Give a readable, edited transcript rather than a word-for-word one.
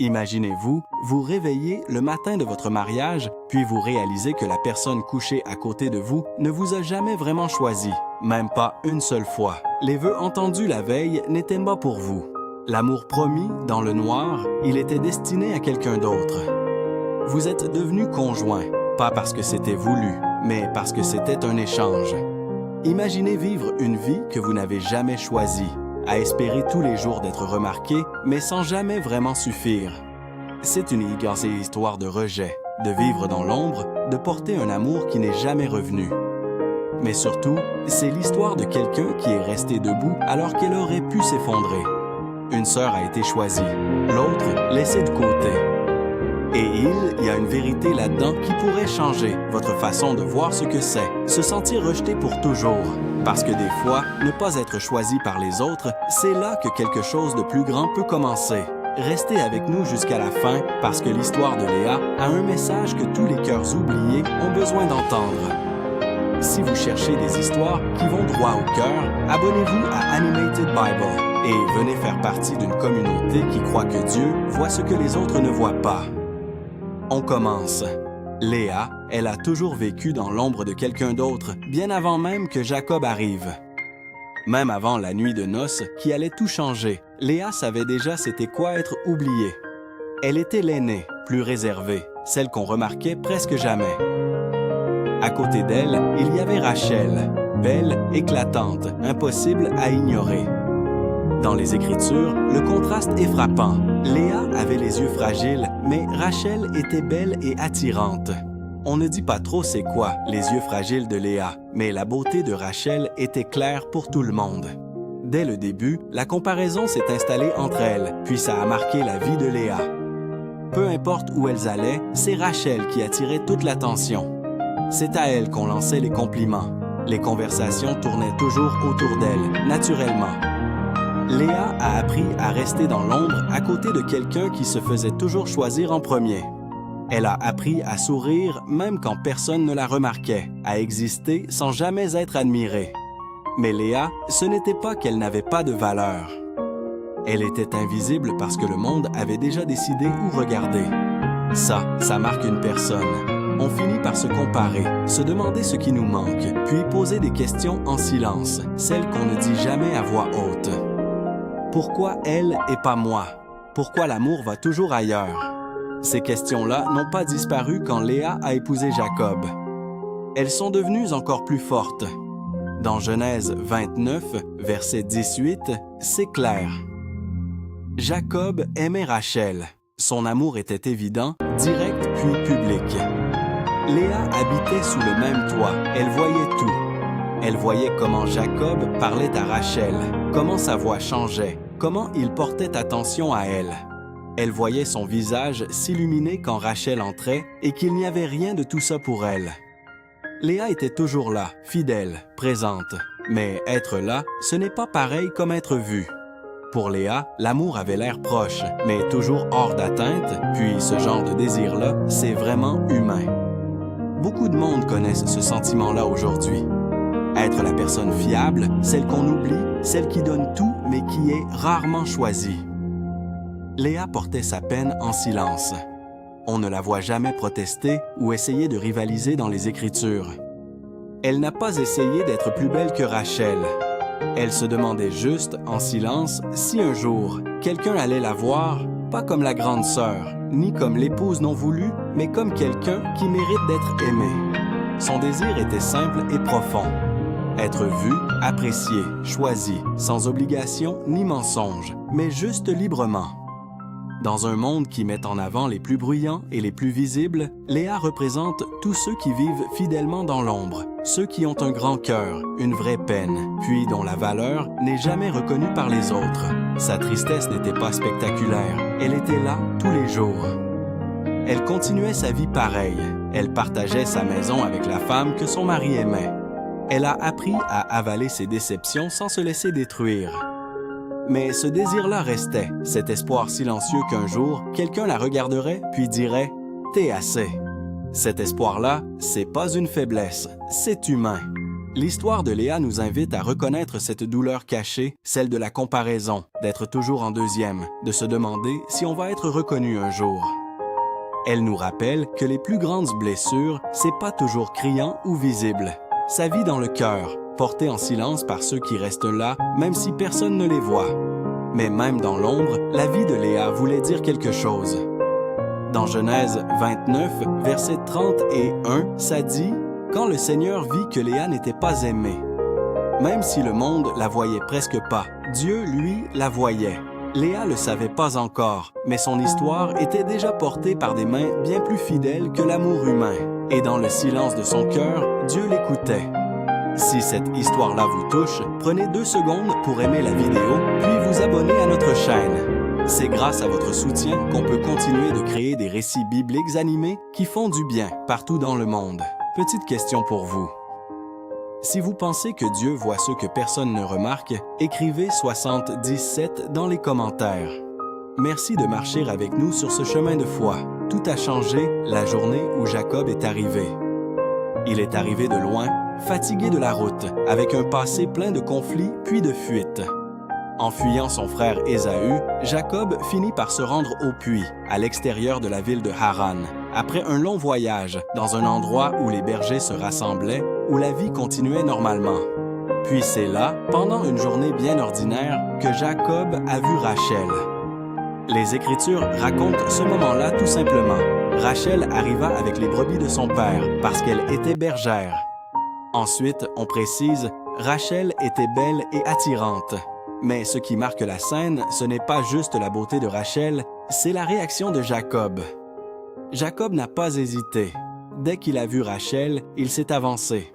Imaginez-vous, vous réveillez le matin de votre mariage, puis vous réalisez que la personne couchée à côté de vous ne vous a jamais vraiment choisi, même pas une seule fois. Les vœux entendus la veille n'étaient pas pour vous. L'amour promis, dans le noir, il était destiné à quelqu'un d'autre. Vous êtes devenus conjoints, pas parce que c'était voulu, mais parce que c'était un échange. Imaginez vivre une vie que vous n'avez jamais choisie, à espérer tous les jours d'être remarqué, mais sans jamais vraiment suffire. C'est une histoire de rejet, de vivre dans l'ombre, de porter un amour qui n'est jamais revenu. Mais surtout, c'est l'histoire de quelqu'un qui est resté debout alors qu'elle aurait pu s'effondrer. Une sœur a été choisie, l'autre laissée de côté. Et il y a une vérité là-dedans qui pourrait changer votre façon de voir ce que c'est, se sentir rejeté pour toujours. Parce que des fois, ne pas être choisi par les autres, c'est là que quelque chose de plus grand peut commencer. Restez avec nous jusqu'à la fin, parce que l'histoire de Léa a un message que tous les cœurs oubliés ont besoin d'entendre. Si vous cherchez des histoires qui vont droit au cœur, abonnez-vous à Animated Bible et venez faire partie d'une communauté qui croit que Dieu voit ce que les autres ne voient pas. On commence. Léa, elle a toujours vécu dans l'ombre de quelqu'un d'autre, bien avant même que Jacob arrive. Même avant la nuit de noces qui allait tout changer, Léa savait déjà c'était quoi être oubliée. Elle était l'aînée, plus réservée, celle qu'on remarquait presque jamais. À côté d'elle, il y avait Rachel, belle, éclatante, impossible à ignorer. Dans les Écritures, le contraste est frappant. Léa avait les yeux fragiles, mais Rachel était belle et attirante. On ne dit pas trop c'est quoi les yeux fragiles de Léa, mais la beauté de Rachel était claire pour tout le monde. Dès le début, la comparaison s'est installée entre elles, puis ça a marqué la vie de Léa. Peu importe où elles allaient, c'est Rachel qui attirait toute l'attention. C'est à elle qu'on lançait les compliments. Les conversations tournaient toujours autour d'elle, naturellement. Léa a appris à rester dans l'ombre à côté de quelqu'un qui se faisait toujours choisir en premier. Elle a appris à sourire même quand personne ne la remarquait, à exister sans jamais être admirée. Mais Léa, ce n'était pas qu'elle n'avait pas de valeur. Elle était invisible parce que le monde avait déjà décidé où regarder. Ça marque une personne. On finit par se comparer, se demander ce qui nous manque, puis poser des questions en silence, celles qu'on ne dit jamais à voix haute. Pourquoi elle et pas moi? Pourquoi l'amour va toujours ailleurs? Ces questions-là n'ont pas disparu quand Léa a épousé Jacob. Elles sont devenues encore plus fortes. Dans Genèse 29, verset 18, c'est clair. Jacob aimait Rachel. Son amour était évident, direct puis public. Léa habitait sous le même toit. Elle voyait tout. Elle voyait comment Jacob parlait à Rachel, comment sa voix changeait, comment il portait attention à elle. Elle voyait son visage s'illuminer quand Rachel entrait et qu'il n'y avait rien de tout ça pour elle. Léa était toujours là, fidèle, présente. Mais être là, ce n'est pas pareil comme être vu. Pour Léa, l'amour avait l'air proche, mais toujours hors d'atteinte, puis ce genre de désir-là, c'est vraiment humain. Beaucoup de monde connaissent ce sentiment-là aujourd'hui. Être la personne fiable, celle qu'on oublie, celle qui donne tout, mais qui est rarement choisie. Léa portait sa peine en silence. On ne la voit jamais protester ou essayer de rivaliser dans les Écritures. Elle n'a pas essayé d'être plus belle que Rachel. Elle se demandait juste, en silence, si un jour, quelqu'un allait la voir, pas comme la grande sœur, ni comme l'épouse non voulue, mais comme quelqu'un qui mérite d'être aimé. Son désir était simple et profond. Être vu, apprécié, choisi, sans obligation ni mensonge, mais juste librement. Dans un monde qui met en avant les plus bruyants et les plus visibles, Léa représente tous ceux qui vivent fidèlement dans l'ombre, ceux qui ont un grand cœur, une vraie peine, puis dont la valeur n'est jamais reconnue par les autres. Sa tristesse n'était pas spectaculaire, elle était là tous les jours. Elle continuait sa vie pareille, elle partageait sa maison avec la femme que son mari aimait. Elle a appris à avaler ses déceptions sans se laisser détruire. Mais ce désir-là restait, cet espoir silencieux qu'un jour, quelqu'un la regarderait puis dirait « T'es assez ». Cet espoir-là, c'est pas une faiblesse, c'est humain. L'histoire de Léa nous invite à reconnaître cette douleur cachée, celle de la comparaison, d'être toujours en deuxième, de se demander si on va être reconnu un jour. Elle nous rappelle que les plus grandes blessures, c'est pas toujours criant ou visible. Ça vit dans le cœur, porté en silence par ceux qui restent là, même si personne ne les voit. Mais même dans l'ombre, la vie de Léa voulait dire quelque chose. Dans Genèse 29, versets 30 et 1, ça dit « Quand le Seigneur vit que Léa n'était pas aimée. » Même si le monde la voyait presque pas, Dieu, lui, la voyait. Léa le savait pas encore, mais son histoire était déjà portée par des mains bien plus fidèles que l'amour humain. Et dans le silence de son cœur, Dieu l'écoutait. Si cette histoire-là vous touche, prenez 2 secondes pour aimer la vidéo, puis vous abonner à notre chaîne. C'est grâce à votre soutien qu'on peut continuer de créer des récits bibliques animés qui font du bien partout dans le monde. Petite question pour vous. Si vous pensez que Dieu voit ce que personne ne remarque, écrivez 77 dans les commentaires. Merci de marcher avec nous sur ce chemin de foi. Tout a changé la journée où Jacob est arrivé. Il est arrivé de loin, fatigué de la route, avec un passé plein de conflits puis de fuites. En fuyant son frère Ésaü, Jacob finit par se rendre au puits, à l'extérieur de la ville de Haran, après un long voyage, dans un endroit où les bergers se rassemblaient, où la vie continuait normalement. Puis c'est là, pendant une journée bien ordinaire, que Jacob a vu Rachel. Les Écritures racontent ce moment-là tout simplement. Rachel arriva avec les brebis de son père, parce qu'elle était bergère. Ensuite, on précise, Rachel était belle et attirante. Mais ce qui marque la scène, ce n'est pas juste la beauté de Rachel, c'est la réaction de Jacob. Jacob n'a pas hésité. Dès qu'il a vu Rachel, il s'est avancé.